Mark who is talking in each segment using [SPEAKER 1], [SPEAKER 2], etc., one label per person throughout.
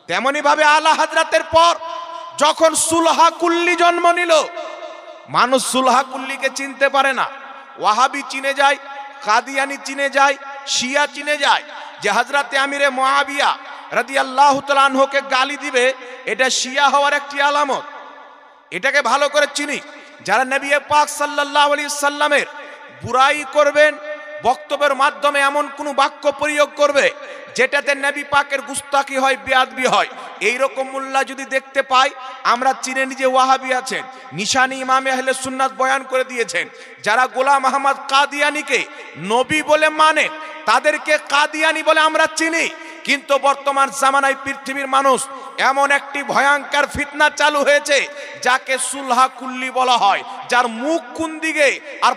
[SPEAKER 1] তেমনি ভাবে আলা হযরতের পর যখন সুলহা কুল্লি জন্ম নিল, মানুষ সুলহা কুল্লিকে চিনতে পারে না। ওয়াহাবি চিনে যায়, কাদিয়ানি চিনে যায়, শিয়া চিনে যায়। যে হযরতে আমিরে মুআবিয়া রাদিয়াল্লাহু তাআলা আনহুকে গালি দিবে, এটা শিয়া হওয়ার একটি আলামত। এটাকে ভালো করে চিনি। যারা নবী পাক সাল্লাল্লাহু আলাইহি সাল্লামের বুরাই করবেন, বক্তব্যের মাধ্যমে এমন কোন বাক্য প্রয়োগ করবে যেটাতে নবী পাকের গুস্তাখি হয়, বেয়াদবি হয়, এইরকম মোল্লা যদি দেখতে পাই, আমরা চিনে নিয়ে যে ওয়াহাবি আছেন। নিশানি ইমামে আহলে সুন্নাত বয়ান করে দিয়েছেন, যারা গোলাম আহমদ কাদিয়ানিকে নবী বলে মানে, তাদেরকে কাদিয়ানি বলে আমরা চিনি। কিন্তু বর্তমান জামানায় পৃথিবীর মানুষ এমন একটি ভয়ঙ্কর ফিতনা চালু হয়েছে যাকে সুলহা কুল্লি বলা হয়, যার মুখ কোন দিকে আর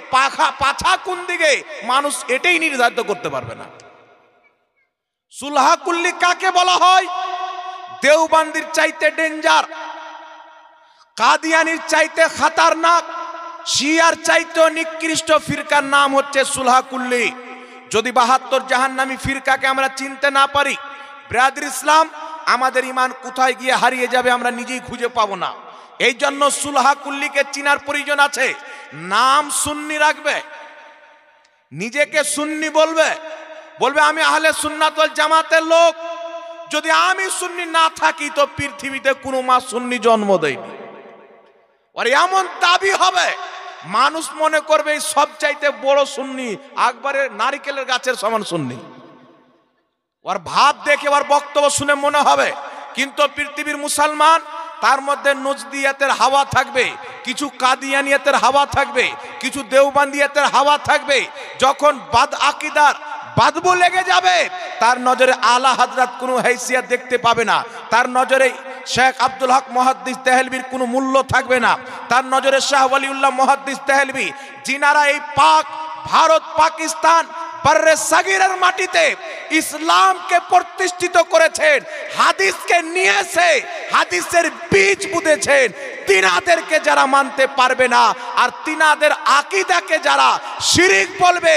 [SPEAKER 1] পাছা কোন দিকে মানুষ এটাই নির্ধারিত করতে পারবে না। সুলহা কুল্লি কাকে বলা হয়? দেওবন্দির চাইতে ডেঞ্জার, কাদিয়ানির চাইতে খাতারনাক, শিয়ার চাইতে নিকৃষ্ট ফিরকার নাম হচ্ছে সুলহা কুল্লি। যদি 72 জাহান্নামী ফিরকাকে আমরা চিনতে না পারি, ব্রাদার ইসলাম, আমাদের ঈমান কোথায় গিয়ে হারিয়ে যাবে আমরা নিজেই খুঁজে পাবো না। এই জন্য সুলহা কুল্লিকে চিনার প্রয়োজন আছে। নাম সুন্নি রাখবে, নিজেকে সুন্নি বলবে, বলবে আমি আহলে সুন্নাত ওয়াল জামাতের লোক। যদি আমি সুন্নি না থাকি তো পৃথিবীতে কোনো মা সুন্নি জন্ম দেয়নি। আর এমন দাবি হবে, মানুষ মনে করবে এই সবচাইতে বড় সুন্নি, আকবরের নারিকেলের গাছের সমান সুন্নি। ওর ভাব দেখে, ওর বক্তব্য শুনে মনে হবে। কিন্তু পৃথিবীর মুসলমান, তার মধ্যে নজদিয়াতের হাওয়া থাকবে, কিছু কাদিয়ানিয়াতের হাওয়া থাকবে, কিছু দেওবন্দিয়াতের হাওয়া থাকবে। যখন বাদ আকিদার বাদবু লেগে যাবে, তার নজরে আলা হযরত কোনো হাইসিয়ত দেখতে পাবে না, তার নজরে শেখ আব্দুল হক মুহাদ্দিস দেহলভির কোনো মূল্য থাকবে না, তার নজরে শাহ ওয়ালিউল্লাহ মুহাদ্দিস দেহলভি, যিনারা এই পাক ভারত পাকিস্তান বর্রে সাগিরের মাটিতে ইসলামকে প্রতিষ্ঠিত করেছেন, হাদিসকে নিয়েছে, হাদিসের বীজ বুঁদেছেন, তিনাদেরকে যারা মানতে পারবে না আর তিনাদের আকীদাকে যারা শিরিক বলবে,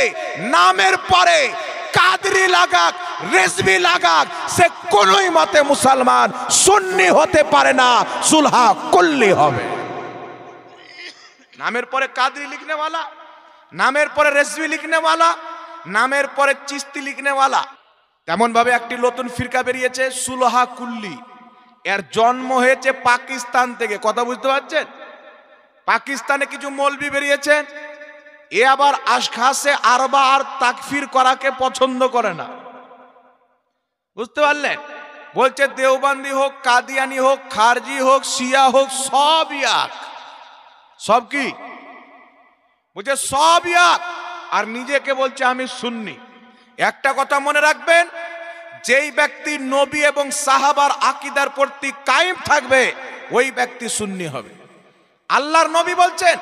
[SPEAKER 1] নামের পরে কাদরি লাগাক, রেজভি লাগাক, সে কোনোই মতে মুসলমান সুন্নি হতে পারে না, সুলহা কুল্লি হবে। নামের পরে কাদরি লিখনে वाला, নামের পরে রেজভি লিখনে वाला, নামের পরে চিস্তি লিখনে वाला, তেমন ভাবে একটি নতুন ফিরকা বেরিয়েছে সুলহা কুল্লি। এর জন্ম হয়েছে পাকিস্তান থেকে। কথা বুঝতে পারছেন? পাকিস্তানে কিছু মৌলবি বেরিয়েছেন, এ আবার আশখাসে আরবা আর তাকফির করাকে পছন্দ করে না। বুঝতে পারলেন? বলছে দেওবন্দি হোক, কাদিয়ানি হোক, খারজি হোক, শিয়া হোক, সব এক। সব কি বলছে? সব এক। আর নিজেকে বলছে আমি সুন্নি। একটা কথা মনে রাখবেন, যেই ব্যক্তি নবী এবং সাহাবার আকীদার প্রতি কায়েম থাকবে, ওই ব্যক্তি সুন্নি হবে। আল্লাহর নবী বলছেন,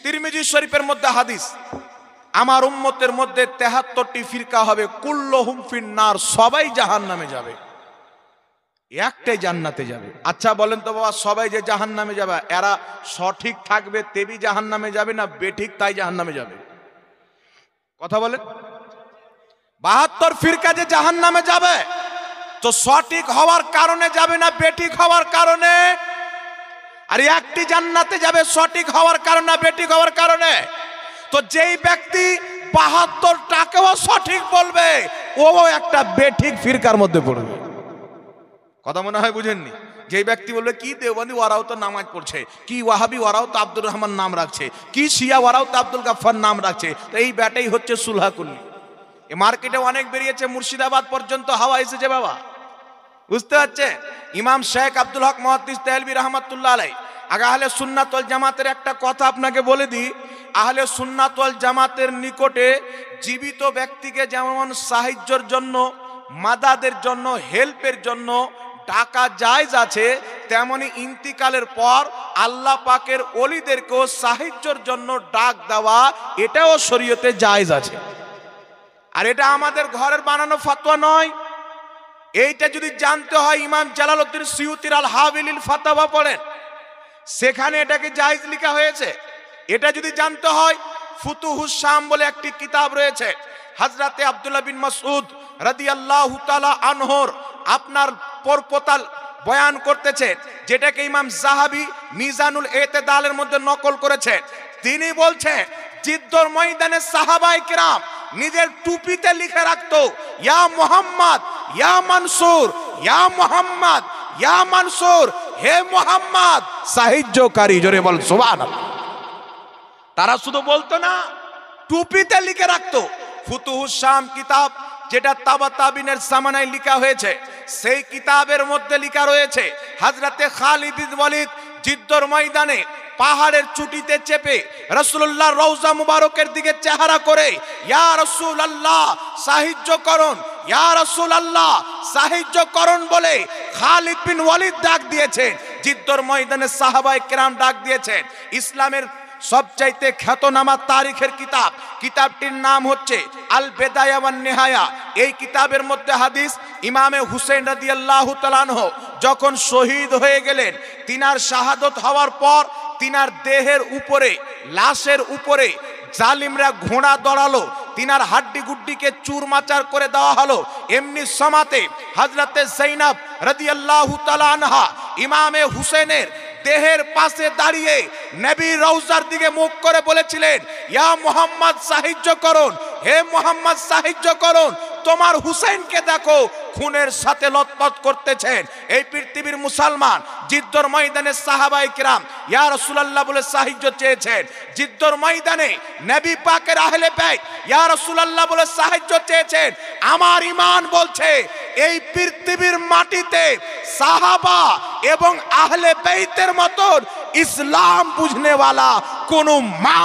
[SPEAKER 1] তিরমিজি শরীফের মধ্যে হাদিস, আমার উম্মতের মধ্যে 73টি ফিরকা হবে, কুল্লুহুম ফিন্নার, সবাই জাহান্নামে যাবে, একটাই জান্নাতে যাবে। আচ্ছা বলেন তো বাবা, সবাই যে জাহান্নামে যাবে, এরা সঠিক থাকবে তেবি জাহান্নামে যাবে না বেঠিক তাই জাহান্নামে যাবে? কথা বলেন। 72 ফিরকা যে জাহান্নামে যাবে, তো সঠিক হওয়ার কারণে যাবে না বেঠিক হওয়ার কারণে? আর একটি জান্নাতে যাবে সঠিক হওয়ার কারণে না বেঠিক হওয়ার কারণে? তো যেই ব্যক্তি 72টাকেও সঠিক বলবে, ও একটা বেঠিক ফিরকার মধ্যে পড়বে। কথা মনে হয় বুঝেননি? যেই ব্যক্তি বলবে কি দেওবন্দি ওরাও তো নামাজ পড়ছে, কি ওয়াহাবি ওরাও তো আব্দুর রহমান নাম রাখছে, কি শিয়া ওরাও তো আব্দুল গাফফার নাম রাখছে, তো এই ব্যাটাই হচ্ছে সুলহা কুল্লি। এই মার্কেটে অনেক বেরিয়েছে, মুর্শিদাবাদ পর্যন্ত হাওয়া এসেছে বাবা। বুঝতে পারছে? ইমাম শেখ আব্দুল হক মুহাদ্দিস দেহলভি রাহমাতুল্লাহ আলাইহি, আগে আহলে সুন্নাত ওয়াল জামাতের একটা কথা আপনাকে বলে দিই, আহলে সুন্নাত ওয়াল জামাতের নিকটে জীবিত ব্যক্তিকে যেমন সাহায্যের জন্য, মাদাদের জন্য, হেল্পের জন্য টাকা জায়েজ আছে, তেমনি ইন্তিকালের পর আল্লাহ পাকের ওলিদেরকেও সাহায্যের জন্য ডাক দেওয়া, এটাও শরীয়তে জায়েজ আছে। আর এটা আমাদের ঘরের বানানো ফতোয়া নয়। এইটা যদি জানতে হয়, ইমাম জালালউদ্দিন সুয়ুতির আল হাবিলিল ফাতাওয়া পড়েন, সেখানে এটাকে জায়েজ লেখা হয়েছে। এটা যদি জানতে হয়, ফুতুহুস শাম বলে একটি কিতাব রয়েছে, হযরতে আব্দুল্লাহ বিন মাসউদ রাদিয়াল্লাহু তাআলা আনহুর আপনার পরপতাল বয়ান করতেছেন, যেটাকে ইমাম জাহাবি মিজানুল এতেদালের মধ্যে নকল করেছেন। তিনি বলছেন জিদ্দর ময়দানে সাহাবায়ে কিরাম নিজের টুপিতে লিখে রাখতো, ইয়া মুহাম্মদ ইয়া মানসুর, ইয়া মুহাম্মদ ইয়া মানসুর, হে মুহাম্মদ সাহায্যকারী। জোরে বল সুবহানাল্লাহ। তারা শুধু বলতো না, টুপিতে লিখে রাখতো। ফুতুহুস শাম কিতাব, যেটা তাবাতাবিনের জামানায় লেখা হয়েছে, সেই কিতাবের মধ্যে লেখা রয়েছে হযরতে খালিদ বিন ওয়ালিদ জিদ্দর ময়দানে পাহাড়ের চুটিতে চেপে রাসূলুল্লাহর রওজা মুবারকের দিকে চেহারা করে, ইয়া রাসূলুল্লাহ সাহায্য করুন, ইয়া রাসূলুল্লাহ সাহায্য করুন বলে খালিদ বিন ওয়ালিদ ডাক দিয়েছেন। জিদ্দর ময়দানে সাহাবায়ে কেরাম ডাক দিয়েছেন। ইসলামের সবচাইতে খ্যাতনামা তারিখের কিতাব, কিতাবটির নাম হচ্ছে আল বেদায়া ওয়ান নিহায়া। এই কিতাবের মধ্যে হাদিস, ইমামে হুসেন রাদিয়াল্লাহু তাআলা আনহু যখন শহীদ হয়ে গেলেন, তিনার শাহাদত হওয়ার পর তিনার দেহের উপরে, লাশের উপরে জালিমরা ঘোড়া দড়ালো, তিনার হাড্ডি গুড্ডিকে চুরমাচার করে দেওয়া হলো। এমনি সমাতে হযরতে যায়েনব রাদিয়াল্লাহু তাআলা আনহা ইমামে হুসেনের দেহের পাশে দাঁড়িয়ে নবীর রওজার দিকে মুখ করে বলেছিলেন, ইয়া মুহাম্মদ সাহায্য করুন, হে মুহাম্মদ সাহায্য করুন, তোমার হুসেনকে দেখো খুনের সাথে লতপত করতেছেন। এই পৃথিবীর মুসলমান জিদ্দর ময়দানে সাহাবায়ে কিরাম ইয়া রাসূলুল্লাহ বলে সাহায্য চেয়েছেন। জিদ্দর ময়দানে নবী পাকের আহলে বাইত ইয়া রাসূলুল্লাহ বলে সাহায্য চেয়েছেন। আমার ঈমান বলছে এই পৃথিবীর মাটিতে সাহাবা এবং আহলে বাইতের মতন ইসলাম বুঝনেওয়ালা কোন মা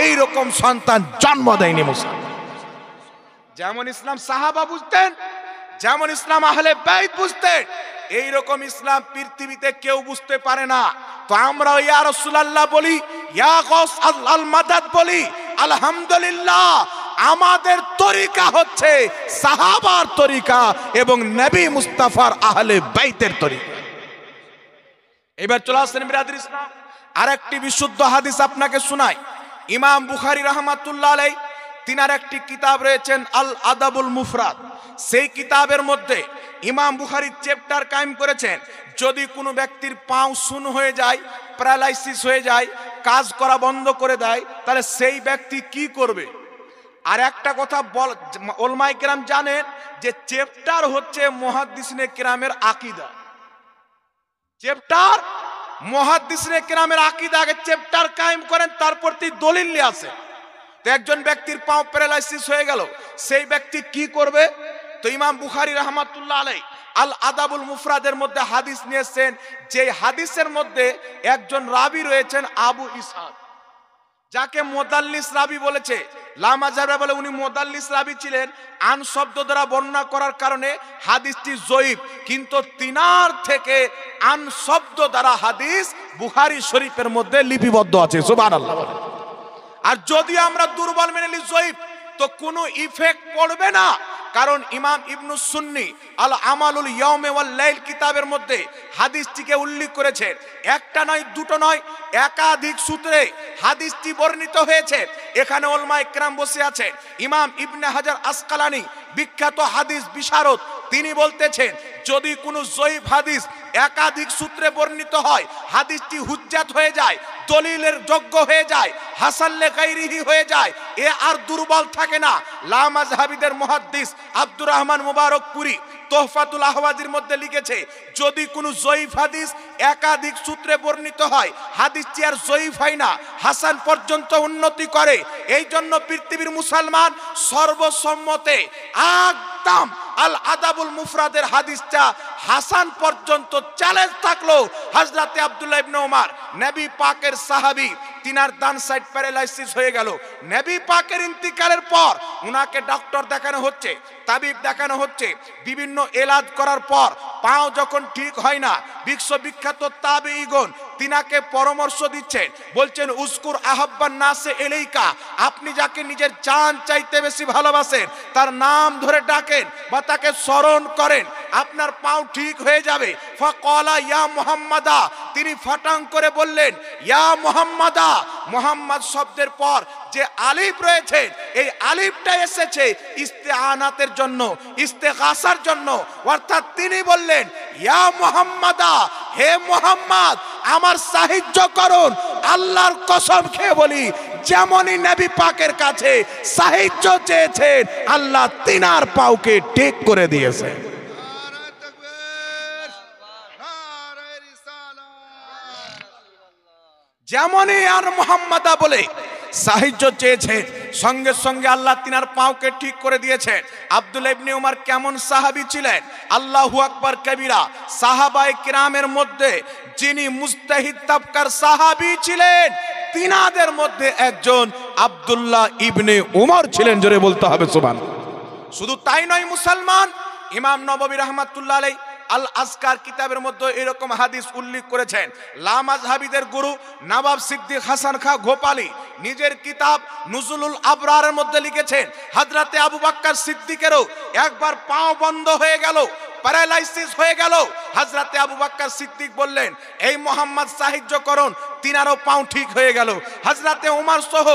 [SPEAKER 1] এই রকম সন্তান জন্ম দেয়নি মুসলমান। যেমন ইসলাম সাহাবা বুঝতেন, যেমন ইসলাম আহলে বাইত বুঝতেন, এই রকম ইসলাম পৃথিবীতে কেউ বুঝতে পারে না। তো আমরা ইয়া রাসূলুল্লাহ বলি, ইয়া গাউস আল মাদাদ বলি, আলহামদুলিল্লাহ আমাদের তরিকা হচ্ছে সাহাবার তরিকা এবং নবী মুস্তাফার আহলে বাইতের তরিকা। এবার চলে আসেন বিরাদর ইসলাম, আরেকটি বিশুদ্ধ হাদিস আপনাকে শোনাই। ইমাম বুখারী রাহমাতুল্লাহ আলাইহি তিনার একটি কিতাব রয়েছেন আল আদাবুল মুফরাদ। সেই কিতাবের মধ্যে ইমাম বুখারী চ্যাপ্টার কায়েম করেছেন, যদি কোনো ব্যক্তির পাও শূন্য হয়ে যায়, প্যারালাইসিস হয়ে যায়, কাজ করা বন্ধ করে দেয়, তাহলে সেই ব্যক্তি কি করবে। আর একটা কথা বল, উলামায়ে কেরাম জানেন যে চ্যাপ্টার হচ্ছে মুহাদ্দিসিনে কেরামের আকীদা। চ্যাপ্টার মুহাদ্দিসিনে কেরামের আকীদা, আগে চ্যাপ্টার কায়েম করেন, তারপর তিনি দলিল নিয়ে আসেন। তো একজন ব্যক্তির পাও প্যারালাইসিস হয়ে গেল, সেই ব্যক্তি কি করবে। তো ইমাম বুখারী রাহমাতুল্লাহ আলাইহি আল আদাবুল মুফরাদের মধ্যে হাদিস নিয়েছেন, যে হাদিসের মধ্যে একজন রাবি রয়েছেন আবু ইসহাক, যাকে মুদাল্লিস রাবি বলেছে। লামাজাররা বলে উনি মুদাল্লিস রাবি ছিলেন, আন শব্দ দ্বারা বর্ণনা করার কারণে হাদিসটি জয়ীফ, কিন্তু তিনার থেকে আন শব্দ দ্বারা হাদিস বুখারী শরীফের মধ্যে লিপিবদ্ধ আছে। সুবহানাল্লাহ। আর যদি আমরা দুর্বল মেনে নিই জয়ীফ, তো কোনো ইফেক্ট পড়বে না, কারণ ইমাম ইবনুস সুন্নি আল আমালুল ইয়াউমি ওয়াল লাইল কিতাবের মধ্যে হাদিসটিকে উল্লেখ করেছেন। একটা নয়, দুটো নয়, একাধিক সূত্রে হাদিসটি বর্ণিত হয়েছে। এখানে উলামায়ে কেরাম বসে আছেন। ইমাম ইবনে হাজার আসকালানি বিখ্যাত হাদিস বিশারদ, তিনি বলতেছেন যদি কোনো জয়ীফ হাদিস একাধিক সূত্রে বর্ণিত হয়, হাদিসটি হুজ্জাত হয়ে যায়, দলিলের যোগ্য হয়ে যায়, হাসান লে গায়রিহি হয়ে যায়, এ আর দুর্বল থাকে না। লা মাযহাবিদের মুহাদ্দিস আব্দুর রহমান মুবারকপুরি তোহফাতুল আহওয়াজির মধ্যে লিখেছে, যদি কোনো জয়ীফ হাদিস একাধিক সূত্রে বর্ণিত হয়, হাদিসটি আর জয়ীফ হয় না, হাসান পর্যন্ত উন্নতি করে। এই জন্য পৃথিবীর মুসলমান সর্বসম্মতে একদম আল আদাবুল মুফরাদের হাদিসটা হাসান পর্যন্ত চ্যালেঞ্জ থাকলো। হযরতে আব্দুল্লাহ ইবনে ওমর নবী পাকের সাহাবী, তিনার ডান সাইড প্যারালাইসিস হয়ে গেল। নবী পাকের ইন্তিকালের পর উনাকে ডক্টর দেখানো হচ্ছে, তাবিব দেখানো হচ্ছে, বিভিন্ন এলাজ করার পর পাও যখন ঠিক হয় না, বিশ্ববিখ্যাত তাবেঈগণ তিনাকে পরামর্শ দিচ্ছেন, বলছেন উজকুর আহাব্বান নাসে ইলাইকা, আপনি যাকে নিজের জান চাইতে বেশি ভালোবাসেন তার নাম ধরে ডাকেন বা তাকে স্মরণ করেন, আপনার পাও ঠিক হয়ে যাবে। ফাকালা ইয়া মুহাম্মাদা, তিনি ফাটাং করে বললেন ইয়া মুহাম্মাদা। মুহাম্মদ শব্দের পর যে আলিফ রয়েছে, এই আলিফটা এসেছে ইস্তেআনাতের জন্য, ইস্তেগাসার জন্য, অর্থাৎ তিনি বললেন ইয়া মুহাম্মাদা, হে মুহাম্মদ আমার সাহায্য করুন। আল্লাহর কসম খেয়ে বলি, যেমনই নবী পাকের কাছে সাহায্য চেয়েছেন, আল্লাহ তিনার পাউকে ঠিক করে দিয়েছে। যেমনই আর মুহাম্মাদা বলে সাহায্য চেয়েছেন, সঙ্গে সঙ্গে আল্লাহ তিনার পাওকে ঠিক করে দিয়েছেন। আব্দুল্লাহ ইবনে উমর কেমন সাহাবী ছিলেন, আল্লাহু আকবার কবিরা। সাহাবায়ে কিরামের মধ্যে যিনি মুজতাহিদ তাবকার সাহাবী ছিলেন, তিনাদের মধ্যে একজন আব্দুল্লাহ ইবনে উমর ছিলেন। জোরে বলতে হবে সুবহানাল্লাহ। শুধু তাই নয়, মুসলমান ইমাম নববী রাহমাতুল্লাহ আলাইহি আল আজকার কিতাবের মধ্যে এরকম হাদিস উল্লেখ করেছেন। লামাজহাবিদের গুরু নবাব সিদ্দিক হাসান খাঁ গোপালী নিজের কিতাব নুজুলুল আবরারের মধ্যে লিখেছেন, হযরতে আবু বকর সিদ্দিকেরও একবার পাও বন্ধ হয়ে গেল, প্যারালাইসিস হয়ে গেল। হযরতে আবু বকর সিদ্দিক বললেন, এই মুহাম্মদ সাহায্য করুন, তিনারও পাও ঠিক হয়ে গেল। হযরতে ওমর সহ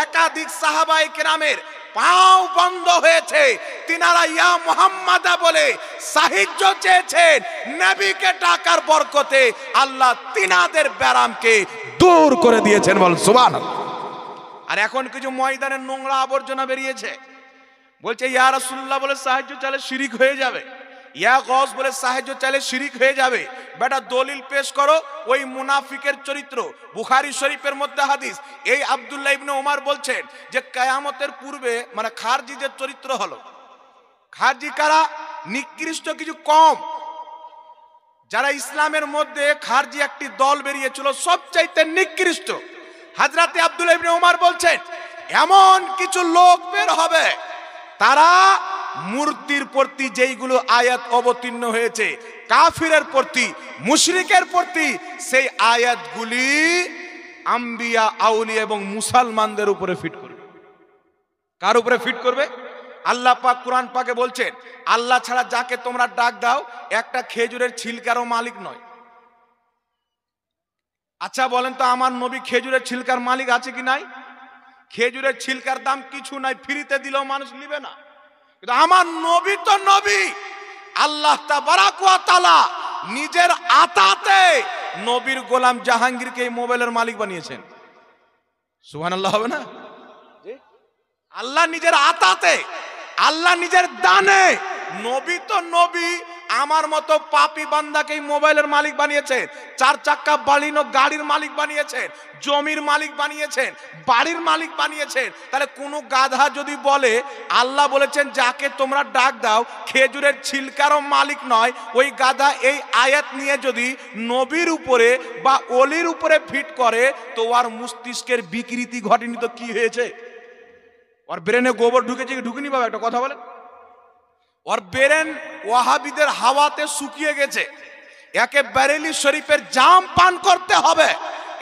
[SPEAKER 1] একাধিক সাহাবায়ে কেরামের পাও বন্ধ হয়েছে, তিনারা ইয়া মুহাম্মাদা বলে সাহায্য চেয়েছেন। নবীকে ডাকার বরকতে আল্লাহ তিনাদের ব্যারামকে দূর করে দিয়েছেন। বল সুবহানাল্লাহ। আর এখন কিছু ময়দানের নোংরা আবর্জনা বেরিয়েছে, বলছে ইয়া রাসূলুল্লাহ বলে সাহায্য চাইলে শিরিক হয়ে যাবে, ইয়া গস বলে সাহায্য চাইলে শিরিক হয়ে যাবে। বেটা দলিল পেশ করো, ওই মুনাফিকের চরিত্র। বুখারী শরীফের মধ্যে হাদিস, এই আব্দুল্লাহ ইবনে ওমর বলছেন যে কিয়ামতের পূর্বে মানে খারজিদের চরিত্র হলো। খারজি কারা? নিকৃষ্ট কিছু কম, যারা ইসলামের মধ্যে খারজি একটি দল বেরিয়েছিল সবচাইতে নিকৃষ্ট। হযরতে আব্দুল্লাহ ইবনে ওমর বলছেন, এমন কিছু লোক বের হবে, তারা মূর্তির প্রতি যেইগুলো আয়াত অবতীর্ণ হয়েছে কাফিরের প্রতি, মুশরিকের প্রতি, সেই আয়াতগুলি আম্বিয়া, আউলিয়া এবং মুসলমানদের উপরে ফিট করবে। কার উপরে ফিট করবে? আল্লাহ পাক কোরআন পাকে বলছেন, আল্লাহ ছাড়া যাকে তোমরা ডাক দাও একটা খেজুরের ছিলকারও মালিক নয়। আচ্ছা বলেন তো, আমার নবী খেজুরের ছিলকার মালিক আছে কি নাই? খেজুরের ছিলকার দাম কিছু নাই, ফ্রিতে দিলেও মানুষ নিবে না। কিন্তু আমার নবী তো নবী, আল্লাহ তাবারাক ওয়া তাআলা নিজের আতাতে নবীর গোলাম জাহাঙ্গীরকে এই মোবাইলের মালিক বানিয়েছেন। সুবহানাল্লাহ হবে না? আল্লাহ নিজের আতাতে, আল্লাহ নিজের দানে, নবী তো নবী আমার মতো পাপী বান্দাকে মোবাইলের মালিক বানিয়েছেন, চার চাক্কা বালিনো গাড়ির মালিক বানিয়েছেন, জমির মালিক বানিয়েছেন, বাড়ির মালিক বানিয়েছেন। তাহলে কোন গাধা যদি বলে আল্লাহ বলেছেন যাকে তোমরা ডাক দাও খেজুরের ছিলকারও মালিক নয়, ওই গাধা এই আয়াত নিয়ে যদি নবীর উপরে বা অলির উপরে ফিট করে, তো ওর মস্তিষ্কের বিকৃতি ঘটেনি তো কি হয়েছে? ওর ব্রেনে গোবর ঢুকেছে কি ঢুকেনি? বাবা একটা কথা বলেন। ওর ব্রেন ওয়াহাবিদের হাওয়াতে শুকিয়ে গেছে, একে বেরেলি শরীফের জাম পান করতে হবে।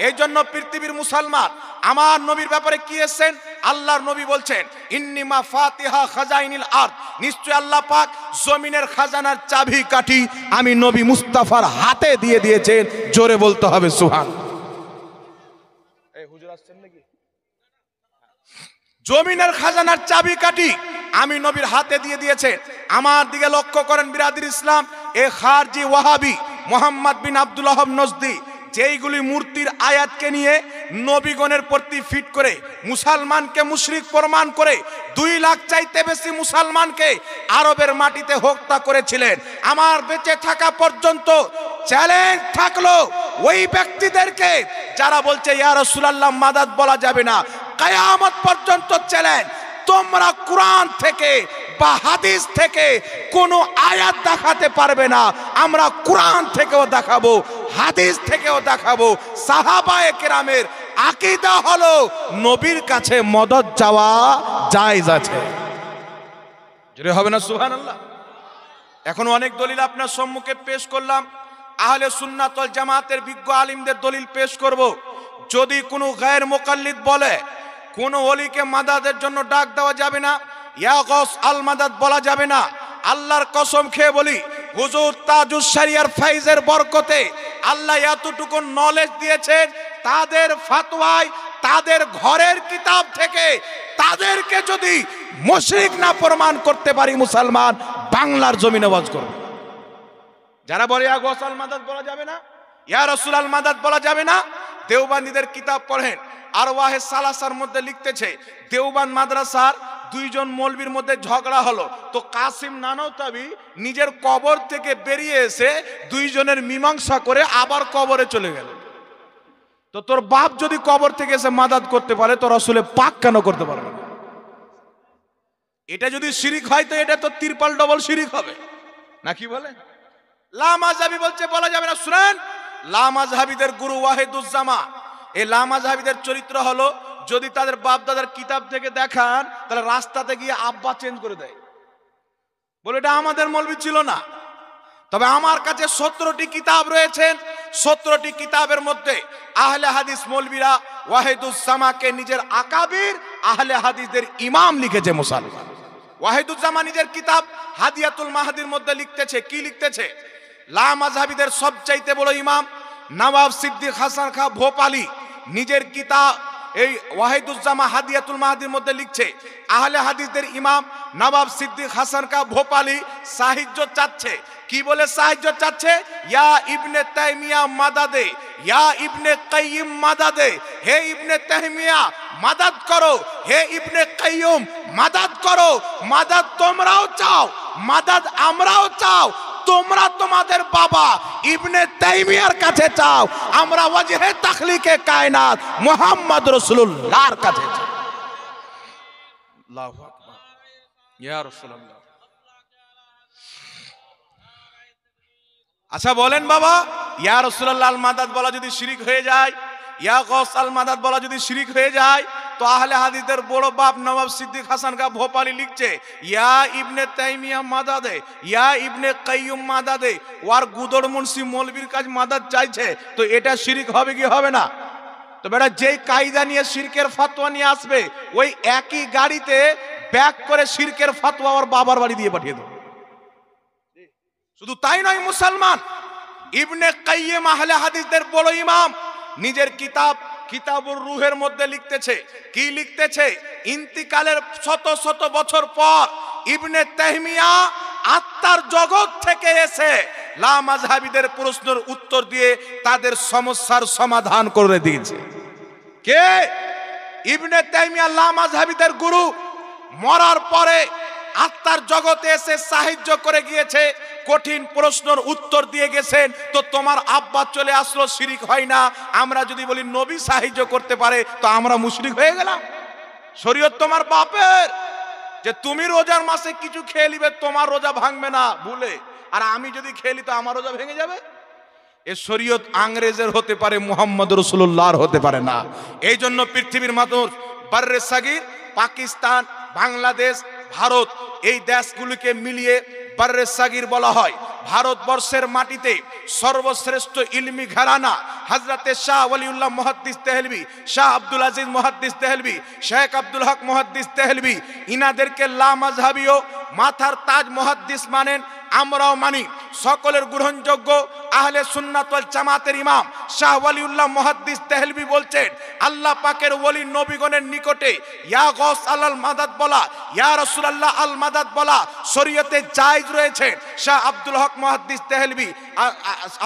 [SPEAKER 1] এই জন্য পৃথিবীর মুসলমান আমার নবীর ব্যাপারে কি এসেছেন? আল্লাহর নবী বলছেন, ইন্নী মাফাতিহা খাজাইনিল আরদ, নিশ্চয় আল্লাহ পাক জমিনের খাজানার চাবি কাঠি আমি নবী মুস্তাফার হাতে দিয়ে দিয়েছেন। জোরে বলতে হবে সুবহানাল্লাহ। এই হুজুর আসছেন নাকি? জমিনের খাজানার চাবি কাঠি আমি নবীর হাতে দিয়ে দিয়েছেন। আমার দিকে লক্ষ্য করেন বিরাদির ইসলাম, এ খারজি ওয়াহাবি মোহাম্মদ বিন আব্দুল ওয়াহাব নজদি যেইগুলি মূর্তির আয়াতকে নিয়ে নবীগণের প্রতি ফিট করে মুসলমানকে মুশরিক প্রমাণ করে 2 লাখ চাইতে বেশি মুসলমানকে আরবের মাটিতে হত্যা করেছিলেন। আমার বেঁচে থাকা পর্যন্ত চ্যালেঞ্জ থাকলো ওই ব্যক্তিদেরকে যারা বলছে ইয়া রাসূলুল্লাহ মাদাদ বলা যাবে না, কিয়ামত পর্যন্ত চ্যালেঞ্জ, তোমরা কোরআন থেকে বা হাদিস থেকে কোনো আয়াত দেখাতে পারবে না, আমরা কোরআন থেকেও দেখাবো, হাদিস থেকেও দেখাবো। সাহাবায়ে কেরামের আকীদা হলো নবীর কাছে মদদ চাওয়া জায়েজ আছে। জোরে হবে না সুবহানাল্লাহ? এখন অনেক দলিল আপনার সম্মুখে পেশ করলাম, আহলে সুন্নাত ওয়াল জামাতের বিজ্ঞ আলিমদের দলিল পেশ করব। যদি কোনো গায়ের মুকাল্লিদ বলে কোন ওলিকে মাদাদের জন্য ডাক দেওয়া যাবে না, ইয়া গস আল মাদাদ বলা যাবে না, আল্লাহর কসম খেয়ে বলি হুজুর তাজুস শরিয়ার ফাইজের বরকতে আল্লাহ এতটুকু নলেজ দিয়েছেন, তাদের ফতোয়ায় তাদের ঘরের কিতাব থেকে তাদেরকে যদি মুশরিক না প্রমাণ করতে পারি, মুসলমান বাংলার জমিনে ওয়াজ করবে। যারা বলে ইয়া গৌস আল মাদাদ বলা যাবে না, ইয়া রাসূল আল মাদাদ বলা যাবে না, দেওবন্দীদের কিতাব পড়েন। আরওয়াহে সালাসার মধ্যে লিখতেছে দেওবন্দ মাদ্রাসার দুইজন মৌলবীর মধ্যে ঝগড়া হলো, তো কাসিম নানওতাবি নিজের কবর থেকে বেরিয়ে এসে দুইজনের মীমাংসা করে আবার কবরে চলে গেল। তো তোর বাপ যদি কবর থেকে এসে মাদাদ করতে পারে, তো রাসূলে পাক কেন করতে পারবে না? এটা যদি শিরিক হয় তো এটা তো তিরপাল ডবল শিরিক হবে নাকি বলে? লামাযহাবী বলছে বলা যাবে না। শুনেন, লামাযহাবীদের গুরু ওয়াহিদুজ্জামা, এই লামাযহাবীদের চরিত্র হলো যদি তাদের বাপ দাদার কিতাব থেকে দেখান তাহলে রাস্তাতে গিয়ে আব্বা চেঞ্জ করে দেয়, বলে এটা আমাদের মৌলবি ছিল না। তবে আমার কাছে 17টি কিতাব রয়েছেন, 17টি কিতাবের মধ্যে আহলে হাদিস মৌলবীরা ওয়াহিদুজ্জামাকে নিজের আকাবির আহলে হাদিসদের ইমাম লিখেছে। মুসলমান ওয়াহিদুজ্জামা নিজের কিতাব হাদিয়াতুল মাহদির মধ্যে লিখতেছে, কি লিখতেছে? লামাযহাবীদের সবচাইতে বড় ইমাম নওয়াব সিদ্দিক হাসান খাঁ ভোপালী নিজের কিতাব এই ওয়াহিদুজ্জামা হাদিয়াতুল মাহদির মধ্যে লিখছে, আহলে হাদিসদের ইমাম নওয়াব সিদ্দিক হাসান খাঁ ভোপালী সাহায্য চাচ্ছে। কি বলে সাহায্য চাচ্ছে? ইয়া ইবনে তাইমিয়া মাদাদে, ইয়া ইবনে কাইয়িম মাদাদে, হে ইবনে তাইমিয়া মাদাদ করো, হে ইবনে কাইয়ুম মাদাদ করো। মাদাদ তোমরাও চাও, মাদাদ আমরাও চাও। তোমরা তোমাদের বাবা ইবনে তাইমিয়ার কাছে চাও, আমরা ওয়াজহে তাখলিকে কায়নাত মুহাম্মদ রাসূলুল্লাহর কাছে চাই। আল্লাহু আকবার, ইয়া রাসূলুল্লাহ। আচ্ছা বলেন বাবা, ইয়া রাসূলুল্লাহ আল মাদাদ বলা যদি শিরিক হয়ে যায়, ইয়া গৌস আল মাদাদ বলা যদি শিরিক হয়ে যায়, তো আহলে হাদিসদের বড় বাপ নওয়াব সিদ্দিক হাসান খাঁ ভোপালী লিখছে ইয়া ইবনে তাইমিয়া মাদাদে, ইয়া ইবনে কাইয়ুম মাদাদে। ওয়ার গুদড় মুন্সি মৌলবীর কাছে মাদাদ চাইছে, তো এটা শিরিক হবে কি হবে না? তো বেটা যেই কায়দা নিয়ে শিরকের ফতোয়া নিয়ে আসবে, ওই একই গাড়িতে ব্যাক করে শিরকের ফতোয়া ওর বাবার বাড়ি দিয়ে পাঠিয়ে দেবে। শুধু তাই নয় মুসলমান, ইবনে কাইয়িম আহলে হাদিসদের বড় ইমাম নিজের কিতাব কিতাবুর রুহের মধ্যে লিখতেছে, কি লিখতেছে? ইন্তিকালের শত শত বছর পর ইবনে তাইমিয়া আত্মার জগৎ থেকে এসে লামাযহাবীদের প্রশ্নের উত্তর দিয়ে তাদের সমস্যার সমাধান করে দিয়েছে। কে? ইবনে তাইমিয়া লামাযহাবীদের গুরু। মরার পরে আত্মার জগতে এসে সাহায্য করে গিয়েছে, কঠিন প্রশ্নের উত্তর দিয়ে গেছেন। তো তোমার আব্বা চলে আসলো, শিরিক হয় না? আমরা যদি বলি নবী সাহায্য করতে পারে, তো আমরা মুশরিক হয়ে গেলাম? শরীয়ত তোমার বাপের, যে তুমি রোজার মাসে কিছু খেয়ে নিবে, তোমার রোজা ভাঙবে না ভুলে, আর আমি যদি খেলি তো আমার রোজা ভেঙে যাবে। এ শরীয়ত আংরেজের হতে পারে, মুহাম্মদ রাসূলুল্লাহর হতে পারে না। এই জন্য পৃথিবীর মানুষ বাররে সাগির, পাকিস্তান, বাংলাদেশ, ভারত, এই দেশগুলিকে মিলিয়ে বাররে সাগির বলা হয়। ভারতবর্ষের মাটিতে সর্বশ্রেষ্ঠ ইলমি ঘরানা হযরতে শাহ ওয়ালিউল্লাহ মুহাদ্দিস দেহলভী, শাহ আব্দুল আজিজ মুহাদ্দিস দেহলভী, শেখ আব্দুল হক মুহাদ্দিস দেহলভী, ইনাদেরকে লামাযহাবীও মাথার তাজ মুহাদ্দিস মানেন, আমরাও মানি। সকলের গ্রহণযোগ্য আহলে সুন্নাত ওয়াল জামাতের ইমাম শাহ ওয়ালিউল্লাহ মুহাদ্দিস দেহলভী বলছেন, আল্লাহ পাকের ওলি নবীগণের নিকটে ইয়া গৌস আল মাদাদ বলা, ইয়া রাসূলুল্লাহ আল মাদাদ বলা শরীয়তে জায়েজ রয়েছে। শাহ আব্দুল হক মুহাদ্দিস দেহলভী,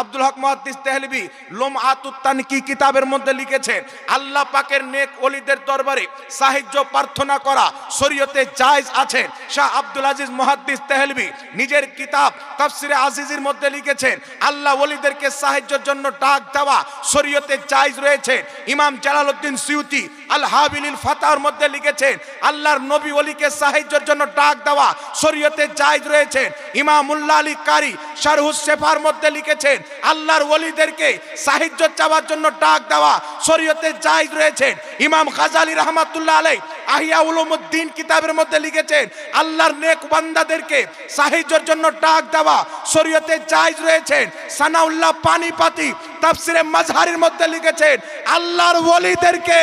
[SPEAKER 1] আব্দুল হক মুহাদ্দিস দেহলভী লুমআতুত তানকি কিতাবের মধ্যে লিখেছেন, আল্লাহ পাকের নেক ওলিদের দরবারে সাহায্য প্রার্থনা করা শরীয়তে জায়েজ আছে। শাহ আব্দুল আজিজ মুহাদ্দিস দেহলভী নিজের কিতাব তাফসিরে আজিজের মধ্যে লিখেছেন, আল্লাহ ওলিদেরকে সাহায্যের জন্য ডাক দেওয়া শরীয়তে জায়েজ রয়েছে। ইমাম জালালউদ্দিন সিউতি আল হাবিলিল ফাতার মধ্যে লিখেছেন, আল্লাহর নবী ওলিকে সাহায্যের জন্য ডাক দেওয়া শরীয়তে জায়েজ রয়েছে। ইমাম মুল্লা আলী কারি শারহুস শেফার মধ্যে লিখেছেন, আল্লাহর ওলিদেরকে সাহায্য চাওয়ার জন্য ডাক দেওয়া শরীয়তে জায়েজ রয়েছে। ইমাম গাজালি রাহমাতুল্লাহ আলাইহি আহিয়া উলুমুদ্দিন কিতাবের মধ্যে লিখেছেন, আল্লাহর নেক বান্দাদেরকে সাহায্যের জন্য ডাক দেওয়া শরীয়তে জায়েজ রয়েছে। সানাউল্লাহ পানিপাতি তাফসিরে মাজহারির মধ্যে লিখেছেন, আল্লাহর ওলিদেরকে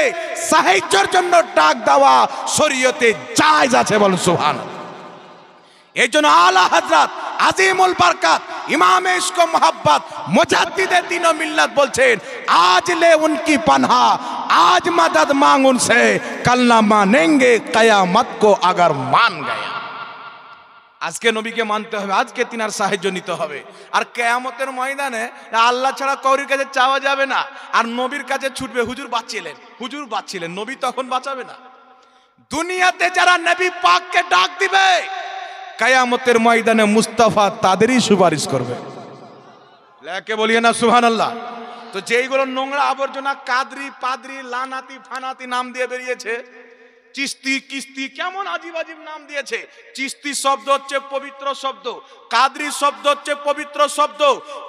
[SPEAKER 1] সাহায্যের জন্য ডাক দেওয়া শরীয়তে জায়েজ আছে। বলুন সুবহানাল্লাহ। এই জন্য আলা হযরত আজিমুল বরকত ইমামে ইশক মোহাব্বত মুজাদ্দিদে দ্বীন ও মিল্লাত বলছেন, আজ লে উনকি পনাহ, आज मदद मांग उनसे, कल ना मानेंगे कयामत को अगर मान गया। আজকে নবীকে মানতে হবে, আজকে তিনার সাহায্য নিতে হবে। আর কিয়ামতের ময়দানে আল্লাহ ছাড়া কারোর কাছে চাওয়া যাবে না, আর নবীর কাছে ছুটবে, হুজুর বাঁচিলেন, হুজুর বাঁচিলেন, নবী তখন বাঁচাবে না। দুনিয়াতে যারা নবী পাককে ডাক দিবে, কিয়ামতের ময়দানে মুস্তাফা তাদেরই সুপারিশ করবে। লেকে বলিয়ে না সুবহানাল্লাহ। তো যেইগুলো নোংরা আবর্জনা কাদরি পাদরি লানাতি ফানাতি নাম দিয়ে বেরিয়েছে, চিস্তি কিস্তি কেমন আজীব আজীব নাম দিয়েছে। চিস্তি শব্দ হচ্ছে পবিত্র শব্দ, কাদরি শব্দ হচ্ছে পবিত্র শব্দ,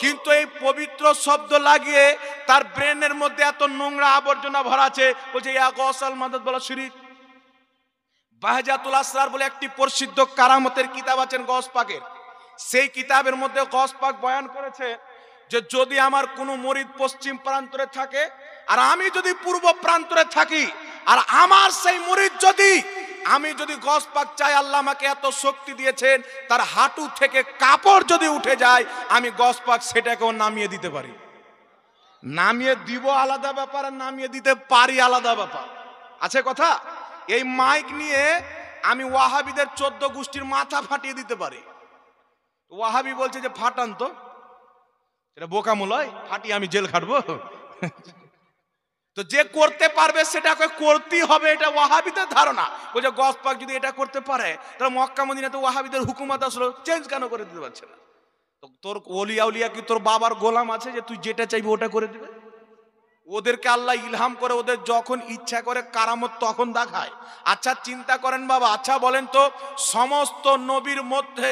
[SPEAKER 1] কিন্তু এই পবিত্র শব্দ লাগিয়ে তার ব্রেনের মধ্যে এত নোংরা আবর্জনা ভরা আছে। বলছে ইয়া গসাল মাদাদ বলা শিরিক। বাহজাতুল আসরার বলে একটি প্রসিদ্ধ কারামতের কিতাব আছেন গস পাকের, সেই কিতাবের মধ্যে গস পাক বয়ান করেছে যে যদি আমার কোনো মরিদ পশ্চিম প্রান্তরে থাকে আর আমি যদি পূর্ব প্রান্তরে থাকি, আর আমার সেই মরিদ যদি, আমি যদি গস পাক চাই আল্লাহ আমাকে এত শক্তি দিয়েছেন, তার হাঁটু থেকে কাপড় যদি উঠে যায়, আমি গস পাক সেটাকেও নামিয়ে দিতে পারি। নামিয়ে দিব আলাদা ব্যাপার, আর নামিয়ে দিতে পারি আলাদা ব্যাপার, আছে কথা। এই মাইক নিয়ে আমি ওয়াহাবিদের 14 গোষ্ঠীর মাথা ফাটিয়ে দিতে পারি। ওয়াহাবি বলছে যে ফাটান তো, এটা বোকামূলয়, ফাটিয়ে আমি জেল খাটবো। তো যে করতে পারবে সেটাকে করতেই হবে, এটা ওয়াহাবিদের ধারণা। বলছে গস পাক যদি এটা করতে পারে, তাহলে মক্কা মদিনাতে ওয়াহাবিদের হুকুমত আসলো, চেঞ্জ কেন করে দিতে পারছে না? তো তোর ওলিয়া উলিয়া কি তোর বাবার গোলাম আছে যে তুই যেটা চাইবি ওটা করে দিবে? ওদেরকে আল্লাহ ইলহাম করে, ওদের যখন ইচ্ছা করে কারামত তখন দেখায়। আচ্ছা চিন্তা করেন বাবা, আচ্ছা বলেন তো, সমস্ত নবীর মধ্যে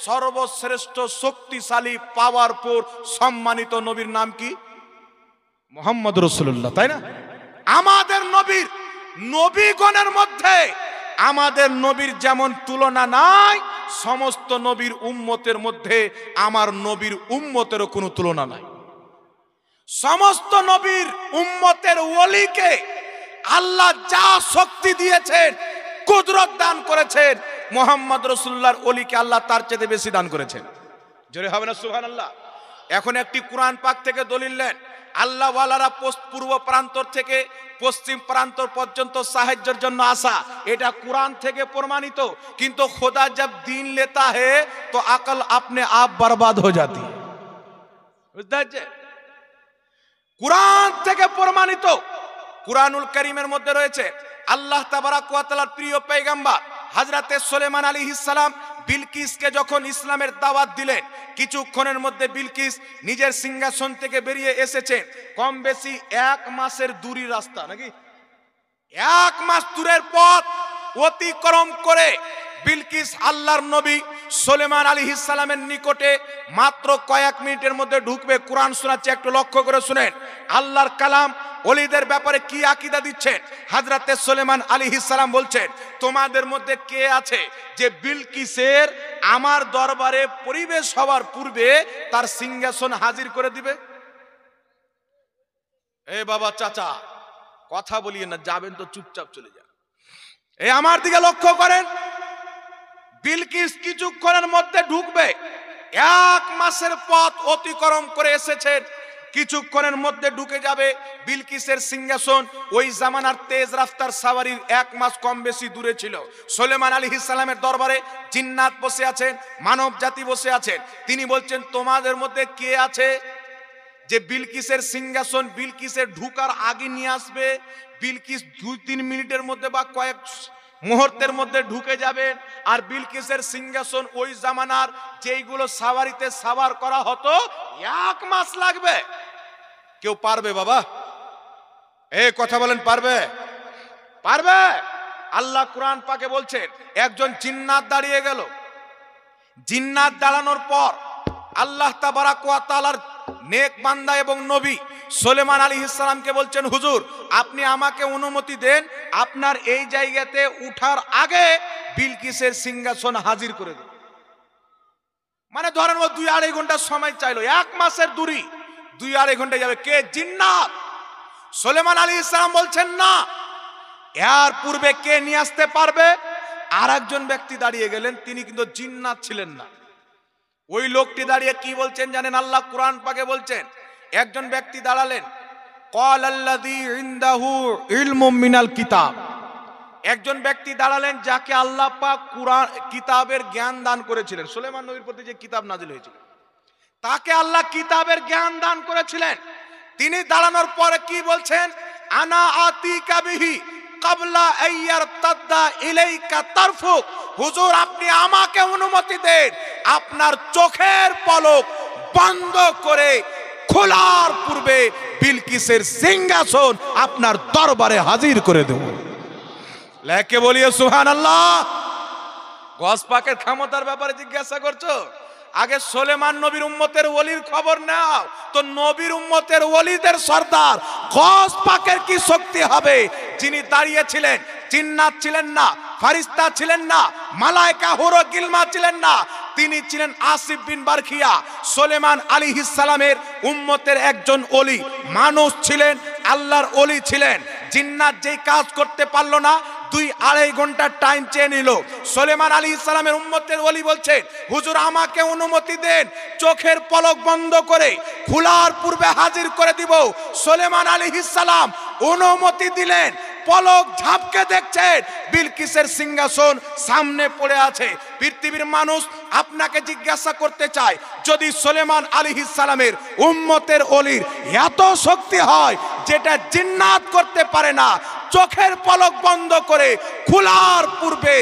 [SPEAKER 1] সর্বশ্রেষ্ঠ শক্তিশালী পাওয়ারফুল সম্মানিত নবীর নাম কি? মুহাম্মদ রাসূলুল্লাহ, তাই না? আমাদের নবীর, নবীগণের মধ্যে আমাদের নবীর যেমন তুলনা নাই, সমস্ত নবীর উম্মতের মধ্যে আমার নবীর উম্মতেরও কোনো তুলনা নাই। সমস্ত নবীর উম্মতের ওলিকে আল্লাহ যা শক্তি দিয়েছেন, কুদরত দান করেছেন, মুহাম্মদ রাসূলুল্লাহর ওলিকে আল্লাহ তার চেয়ে বেশি দান করেছেন। জোরে হবে না সুবহানাল্লাহ? এখন একটি কোরআন পাক থেকে দলিল নেন, আল্লাহ ওয়ালারা পূর্ব প্রান্তর থেকে পশ্চিম প্রান্তর পর্যন্ত সাহায্যের জন্য আসা, এটা কোরআন থেকে প্রমাণিত। কিন্তু খোদা জব দিন লেতা হে তো আকল আপনে আপ বরবাদ হয়ে যাতি। বুঝতে পারছে? কোরআন থেকে প্রমাণিত। কুরআনুল কারীমের মধ্যে রয়েছে আল্লাহ তাবারাক ওয়া তাআলার প্রিয় পয়গম্বর হযরতে সুলাইমান আলাইহিস সালাম বিলকিসকে যখন ইসলামের দাওয়াত দিলেন, কিছুক্ষণের মধ্যে বিলকিস নিজের সিংহাসন থেকে বেরিয়ে এসেছে। কম বেশি 1 মাসের দূরের রাস্তা, নাকি 1 মাস দূরের পথ অতিক্রম করে বিলকিস আল্লাহর নবী সুলাইমান আলাইহিস সালামের নিকটে মাত্র কয়েক মিনিটের মধ্যে ঢুকবে। কোরআন শোনাচ্ছে, একটু লক্ষ্য করে শুনেন। আল্লাহর কালাম ওলিদের ব্যাপারে কি আকীদা দিচ্ছেন। হযরতে সুলাইমান আলাইহিস সালাম বলছেন, তোমাদের মধ্যে কে আছে যে বিলকিসের আমার দরবারে পরিবেশ হওয়ার পূর্বে তার সিংহাসন হাজির করে দিবে? এ বাবা চাচা, কথা বলিয়ে না, যাবেন তো চুপচাপ চলে যান। এই আমার দিকে লক্ষ্য করেন, বিলকিস কিছুক্ষণের মধ্যে ঢুকবে। 1 মাসের পথ অতিক্রম করে এসেছেন, কিছুক্ষণের মধ্যে ঢুকে যাবে বিলকিসের সিংহাসন। ওই জামানার তেজ রাফতার সাওয়ারির 1 মাস কম বেশি দূরে ছিল। সুলাইমান আলাইহিস সালামের দরবারে জিন্নাত বসে আছেন, মানব জাতি বসে আছেন। তিনি বলছেন, তোমাদের মধ্যে কে আছে যে বিলকিসের সিংহাসন বিলকিসের ঢুকার আগে নিয়ে আসবে? বিলকিস 2-3 মিনিটের মধ্যে বা কয়েক মুহূর্তের মধ্যে ঢুকে যাবেন। আর বিলকিসের সিংহাসন ওই জামানার যেইগুলো সাওয়ারিতে সাওয়ার করা হতো 1 মাস লাগবে। কেউ পারবে বাবা? এই কথা বলেন, পারবে? পারবে? আল্লাহ কোরআন পাকে বলছেন, একজন জিন্নাত দাঁড়িয়ে গেল। জিন্নাত দাঁড়ানোর পর আল্লাহ তাবারাক ওয়া তাআলার নেক বান্দা এবং নবী সুলাইমান আলাইহিস সালামকে বলছেন, হুজুর আপনি আমাকে অনুমতি দেন, আপনার এই জায়গাতে উঠার আগে বিলকিসের সিংহাসন হাজির করে দেন। মানে ধরেন ও 2-2.5 ঘন্টা সময় চাইলো, 1 মাসের দূরি, 2-2.5 ঘন্টা যাবে। কে? জিন্নাত। সুলাইমান আলাইহিস সালাম বলছেন না, এর পূর্বে কে নিয়ে আসতে পারবে? আর একজন ব্যক্তি দাঁড়িয়ে গেলেন, তিনি কিন্তু জিন্নাত ছিলেন না। ওই লোকটি দাঁড়িয়ে কি বলছেন জানেন? আল্লাহ কোরআন পাকে বলছেন, একজন ব্যক্তি দাঁড়ালেন, ক্বালাল্লাযী ইনদাহু ইলমুম মিনাল কিতাব, একজন ব্যক্তি দাঁড়ালেন যাকে আল্লাহ পাক কুরআন কিতাবের জ্ঞান দান করেছিলেন। সুলাইমান নবীর প্রতি যে কিতাব নাজিল হয়েছিল, তাকে আল্লাহ কিতাবের জ্ঞান দান করেছিলেন। তিনি দাঁড়ানোর পরে কি বলছেন? আনা আতিকা বিহি ক্বাবলা আইয়ারতাদ্দা ইলাইকা তারফুক। হুজুর, আপনি আমাকে অনুমতি দেন, আপনার চোখের পলক বন্ধ করে খোলার পূর্বে বিলকিসের সিংহাসন আপনার দরবারে হাজির করে দেব। লেখে বলিয়ে সুবহানাল্লাহ। গস পাকের ক্ষমতার ব্যাপারে জিজ্ঞাসা করছো? আগে সুলেমান নবীর উম্মতের ওলির খবর নাও তো। নবীর উম্মতের ওলিদের সর্দার গস পাকের কি শক্তি হবে? যিনি দাঁড়িয়েছিলেন, জিন্নাত ছিলেন না, ফারিস্তা ছিলেন না, মালায়েকা হুরো গিলমা ছিলেন না, তিনি ছিলেন আসিফ বিন বারখিয়া, সুলেমান আলাইহিস সালামের উম্মতের একজন ওলি মানুষ ছিলেন, আল্লাহর ওলি ছিলেন। জিন্নাত যেই কাজ করতে পারলো না, 2-2.5 ঘন্টা টাইম চেয়ে নিল। সুলেমান আলাইহিস সালামের উম্মতের ওলি বলছেন, হুজুর আমাকে অনুমতি দেন, চোখের পলক বন্ধ করে খোলার পূর্বে হাজির করে দিব। সুলেমান আলাইহিস সালাম অনুমতি দিলেন। পলক ঝাপকে দেখছেন বিলকিসের সিংহাসন সামনে পড়ে আছে। পৃথিবীর মানুষ আপনাকে জিজ্ঞাসা করতে চায়, যদি সুলেমান আলাইহিস সালামের উম্মতের ওলির এত শক্তি হয় যেটা জিন্নাত করতে পারে না, চোখের পলক বন্ধ করে খোলার পূর্বে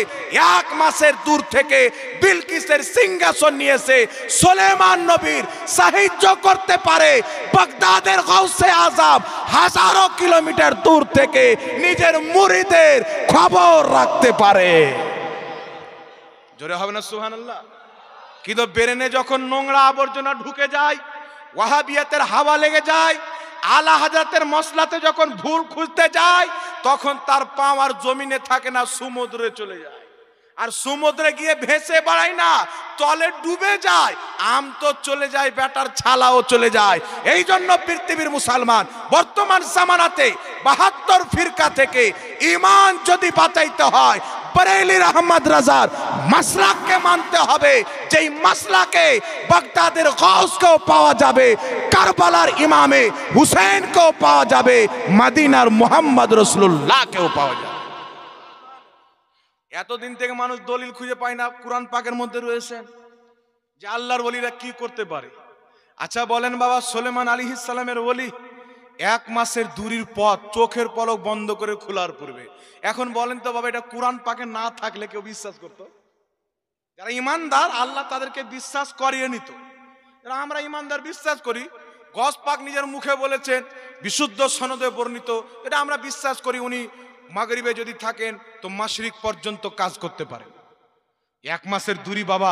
[SPEAKER 1] 1 মাসের দূর থেকে বিলকিসের সিংহাসন নিয়ে এসে সুলেমান নবীর সাহায্য করতে পারে, বাগদাদের গাউসে আজম হাজারো কিলোমিটার দূর থেকে নিজের মুরিদের খবর রাখতে পারে। জোরে হবে না সুবহানাল্লাহ? কিন্তু ব্রেনে যখন নোংরা আবর্জনা ঢুকে যায়, ওয়াহাবিয়াতের হাওয়া লেগে যায়, আলা হাজরাতের মসলাতে যখন ভুল খুঁজতে যায়, তখন তার পাও আর জমিনে থাকে না, সমুদ্রে চলে যায়। আর সমুদ্রে গিয়ে ভেসে বেড়ায় না, তলে ডুবে যায়। আম তো চলে যায়, বেটার ছালাও চলে যায়। এই জন্য পৃথিবীর মুসলমান বর্তমান জামানাতে 72 ফিরকা থেকে ঈমান যদি বাঁচাইতে হয়, বরেলির আহমদ রাজার মাসলাককে মানতে হবে। যেই মাসলাকে বাগদাদের গাউসকেও পাওয়া যাবে, কারবালার ইমামে হুসেনকেও পাওয়া যাবে, মদিনার মুহাম্মদ রাসূলুল্লাহকেও পাওয়া যাবে। এতদিন থেকে মানুষ দলিল খুঁজে পায় না, কুরআন পাকের মধ্যে রয়েছে যে আল্লাহর ওলিরা কি করতে পারে। আচ্ছা বলেন বাবা, সুলেমান আলাইহিস সালামের ওলি 1 মাসের দূরের পথ চোখের পলক বন্ধ করে খোলার পূর্বে। এখন বলেন তো বাবা, এটা কুরআন পাকে না থাকলে কেউ বিশ্বাস করত? যারা ইমানদার আল্লাহ তাদেরকে বিশ্বাস করিয়ে নিত। যারা আমরা ইমানদার বিশ্বাস করি, গস পাক নিজের মুখে বলেছেন, বিশুদ্ধ সনদে বর্ণিত, এটা আমরা বিশ্বাস করি উনি মাগরিবে যদি থাকেন তো মাশরিক পর্যন্ত কাজ করতে পারে। 1 মাসের দূরি বাবা,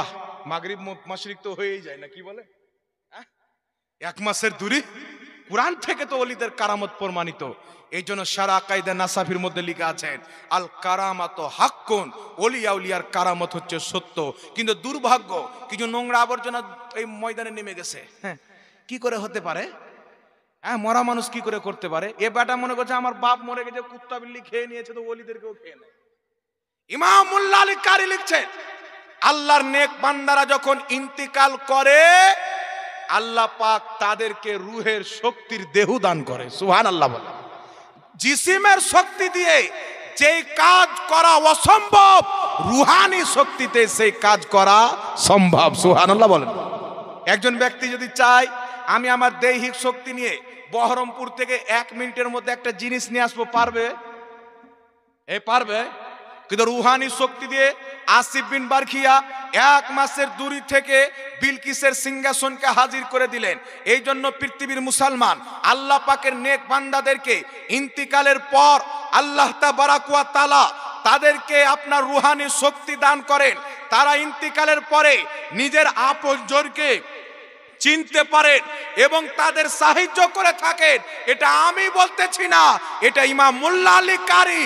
[SPEAKER 1] মাগরিব মাশরিক তো হয়েই যায় না, কি বলে? 1 মাসের দূরি কুরআন থেকে তো ওলিদের কারামত প্রমাণিত। এই জন্য সারা কায়দা নাসাফির মধ্যে লেখা আছেন, আল কারামাত হাক্কুন, ওলিয়া উলিয়ার কারামত হচ্ছে সত্য। কিন্তু দুর্ভাগ্য, কিছু নোংরা আবর্জনা এই ময়দানে নেমে গেছে। হ্যাঁ, কি করে হতে পারে? হ্যাঁ, মরা মানুষ কি করে করতে পারে? এ বেটা মনে করছে আমার বাপ মরে গেছে, কুত্তা বিল্লি খেয়ে নিয়েছে, তো ওলিদেরকেও খেয়ে নেয়। ইমাম মুল্লা আলী কারি লিখছেন, আল্লাহর নেক বান্দারা যখন ইন্তিকাল করে, আল্লাহ পাক তাদেরকে রুহের শক্তির দেহ দান করে। সুবহানাল্লাহ বলে। জিসিমের শক্তি দিয়ে যেই কাজ করা অসম্ভব, রুহানি শক্তিতে সেই কাজ করা সম্ভব। সুবহানাল্লাহ বলেন। একজন ব্যক্তি যদি চায় আমি আমার দৈহিক শক্তি নিয়ে বহরমপুর থেকে 1 মিনিটের মধ্যে একটা জিনিস নিয়ে আসবো, পারবে? পারবে? কিন্তু রুহানি শক্তি দিয়ে আসিফ বিন বারখিয়া 1 মাসের দূরি থেকে বিলকিসের সিংহাসনকে হাজির করে দিলেন। এই জন্য পৃথিবীর মুসলমান আল্লাহ পাকের নেক বান্দাদেরকে ইন্তিকালের পর আল্লাহ তাবারাক ওয়া তাআলা তাদেরকে আপনার রুহানি শক্তি দান করেন। তারা ইন্তিকালের পরে নিজের আপনজনকে চিনতে পারেন এবং তাদের সাহায্য করে থাকেন। এটা আমি বলতেছি না, এটা ইমাম মুল্লা আলী কারি,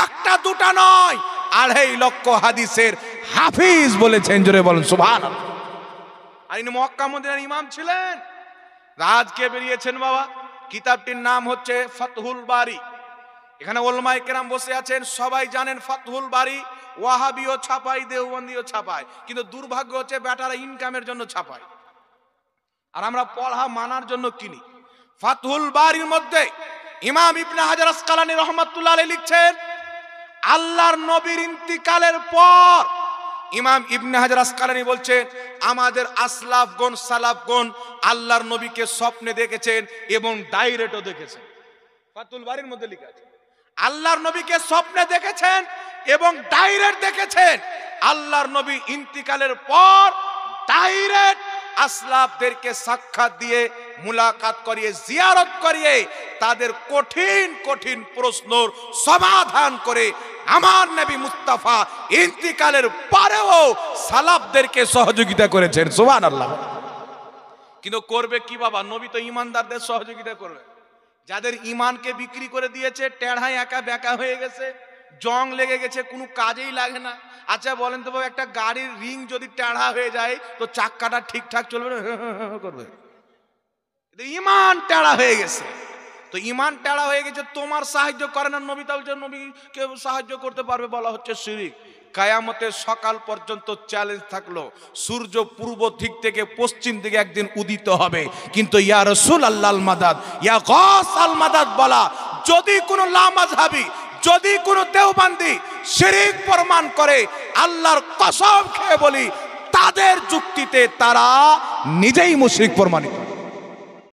[SPEAKER 1] একটা দুটা নয়, 2.5 লক্ষ হাদিসের হাফিজ বলেছেন। জোরে বলেন সুবহানাল্লাহ। আর ইনি মক্কা মদিনার ইমাম ছিলেন। রাজকে বেরিয়েছেন বাবা, কিতাবটির নাম হচ্ছে ফাতহুল বারি। এখানে উলামায়ে কেরাম বসে আছেন, সবাই জানেন ফাতহুল বারি ওয়াহাবিও ছাপায়, দেওবন্দিও ছাপায়, কিন্তু দুর্ভাগ্য হচ্ছে বেটারা ইনকামের জন্য ছাপায় আর আমরা পড়া মানার জন্য কিনি। ফাতহুল বারির মধ্যে ইমাম ইবনে হাজার আসকালানী রহমাতুল্লাহ আলাইহি লিখছেন, আল্লাহর নবীর ইন্তিকালের পর ইমাম ইবনে হাজার আসকালানী বলছেন আমাদের আসলাফগণ সালাফগণ আল্লাহর নবীকে স্বপ্নে দেখেছেন এবং ডাইরেক্টও দেখেছেন। ফাতুল বারীর মধ্যে লেখা আছে আল্লাহর নবীকে স্বপ্নে দেখেছেন এবং ডাইরেক্ট দেখেছেন। আল্লাহর নবী ইন্তিকালের পর ডাইরেক্ট আসলাফদেরকে সাক্ষাৎ দিয়ে মুলাকাত করিয়ে জিয়ারত করিয়ে তাদের কঠিন কঠিন প্রশ্নের সমাধান করে আমার নবী মুস্তাফা ইন্তিকালের পরেও সালাফদেরকে সহযোগিতা করেছেন। সুবহানাল্লাহ। কিন্তু করবে কি বাবা, নবী তো ইমানদারদের সহযোগিতা করবে। যাদের ইমানকে বিক্রি করে দিয়েছে, টেढ़ায় একা বেকা হয়ে গেছে, জং লেগে গেছে, কোনো কাজেই লাগে না। আচ্ছা বলেন তো বাবা, একটা গাড়ির রিং যদি টেढ़া হয়ে যায় তো চাক্কাটা ঠিকঠাক চলবে না? করবে। ইমান টেढ़া হয়ে গেছে, তো ইমান টেढ़া হয়ে গেছে, তোমার সাহায্য করে না নবী, তাহলে নবীকে সাহায্য করতে পারবে বলা হচ্ছে শিরক। কিয়ামতের সকাল পর্যন্ত চ্যালেঞ্জ থাকলো, সূর্য পূর্ব দিক থেকে পশ্চিম দিকে একদিন উদিত হবে, কিন্তু ইয়া রাসূলুল্লাহ আল মাদাদ, ইয়া গাস আল মাদাদ বলা যদি কোনো লামাযহাবী, যদি কোনো দেওবন্দি শিরক প্রমাণ করে, আল্লাহর কসম খেয়ে বলি তাদের যুক্তিতে তারা নিজেই মুশরিক প্রমাণিত।